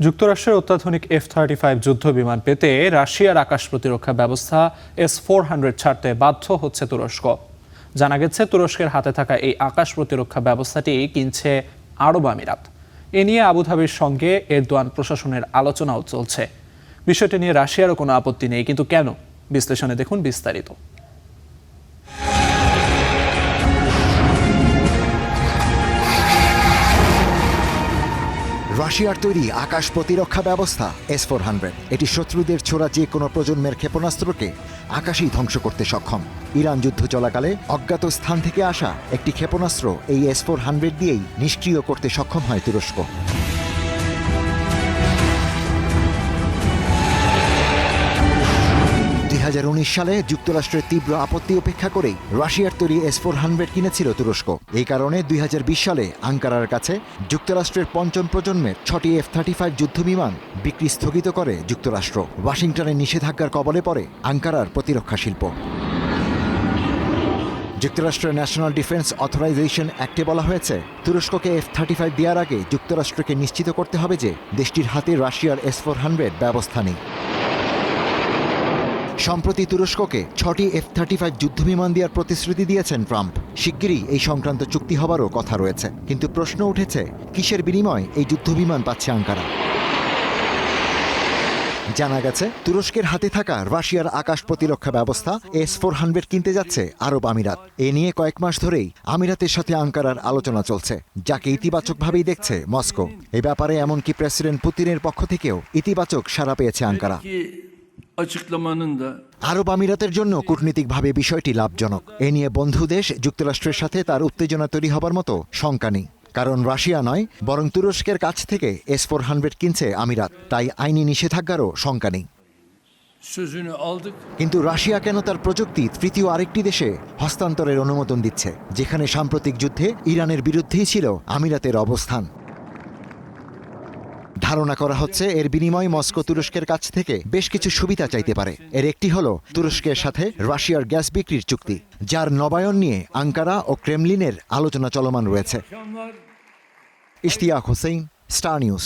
যুক্তরাষ্ট্রের অত্যাধুনিক F-35 যুদ্ধ বিমান পেতে রাশিয়ার আকাশ প্রতিরক্ষা ব্যবস্থা S-400 ছাড়তে বাধ্য হচ্ছে তুরস্ক। জানা গেছে, তুরস্কের হাতে থাকা এই আকাশ প্রতিরক্ষা ব্যবস্থাটি কিনছে আরব আমিরাত। এ নিয়ে আবুধাবির সঙ্গে এরদোয়ান প্রশাসনের আলোচনাও চলছে। বিষয়টি নিয়ে রাশিয়ারও কোনো আপত্তি নেই, কিন্তু কেন? বিশ্লেষণে দেখুন বিস্তারিত। রাশিয়ার তৈরি আকাশ প্রতিরক্ষা ব্যবস্থা S-400 এটি শত্রুদের ছোড়া যে কোনো প্রজন্মের ক্ষেপণাস্ত্রকে আকাশেই ধ্বংস করতে সক্ষম। ইরান যুদ্ধ চলাকালে অজ্ঞাত স্থান থেকে আসা একটি ক্ষেপণাস্ত্র এই S-400 দিয়েই নিষ্ক্রিয় করতে সক্ষম হয় তুরস্ক। সালে যুক্তরাষ্ট্রের তীব্র আপত্তি উপেক্ষা করেই রাশিয়ার তৈরি S-400 কিনেছিল তুরস্ক। এই কারণে 2020 সালে আঙ্কারার কাছে যুক্তরাষ্ট্রের পঞ্চম প্রজন্মের 6টি F-35 যুদ্ধবিমান বিক্রি স্থগিত করে যুক্তরাষ্ট্র। ওয়াশিংটনের নিষেধাজ্ঞার কবলে পড়ে আঙ্কারার প্রতিরক্ষা শিল্প। যুক্তরাষ্ট্রের ন্যাশনাল ডিফেন্স অথরাইজেশন অ্যাক্টে বলা হয়েছে, তুরস্ককে F-35 দেওয়ার আগে যুক্তরাষ্ট্রকে নিশ্চিত করতে হবে যে দেশটির হাতে রাশিয়ার S-400 ব্যবস্থা নেই। সম্প্রতি তুরস্ককে 6টি F-35 যুদ্ধবিমান দেওয়ার প্রতিশ্রুতি দিয়েছেন ট্রাম্প। শিগগিরই এই সংক্রান্ত চুক্তি হবারও কথা রয়েছে, কিন্তু প্রশ্ন উঠেছে, কিসের বিনিময়ে এই যুদ্ধবিমান পাচ্ছে আঙ্কারা? জানা গেছে, তুরস্কের হাতে থাকা রাশিয়ার আকাশ প্রতিরক্ষা ব্যবস্থা S-400 কিনতে যাচ্ছে আরব আমিরাত। এ নিয়ে কয়েক মাস ধরেই আমিরাতের সাথে আঙ্কারার আলোচনা চলছে, যাকে ইতিবাচকভাবেই দেখছে মস্কো। এ ব্যাপারে এমনকি প্রেসিডেন্ট পুতিনের পক্ষ থেকেও ইতিবাচক সাড়া পেয়েছে আঙ্কারা। আরব আমিরাতের জন্য কূটনীতিকভাবে বিষয়টি লাভজনক। এ নিয়ে বন্ধু দেশ যুক্তরাষ্ট্রের সাথে তার উত্তেজনা তৈরি হবার মতো শঙ্কা নেই, কারণ রাশিয়া নয় বরং তুরস্কের কাছ থেকে S-400 কিনছে আমিরাত, তাই আইনি নিষেধাজ্ঞারও শঙ্কা নেই। কিন্তু রাশিয়া কেন তার প্রযুক্তি তৃতীয় আরেকটি দেশে হস্তান্তরের অনুমোদন দিচ্ছে, যেখানে সাম্প্রতিক যুদ্ধে ইরানের বিরুদ্ধেই ছিল আমিরাতের অবস্থান? ধারণা করা হচ্ছে, এর বিনিময়ে মস্কো তুরস্কের কাছ থেকে বেশ কিছু সুবিধা চাইতে পারে। এর একটি হলো তুরস্কের সাথে রাশিয়ার গ্যাস বিক্রির চুক্তি, যার নবায়ন নিয়ে আঙ্কারা ও ক্রেমলিনের আলোচনা চলমান রয়েছে। Ishtiaq Hossain, star news.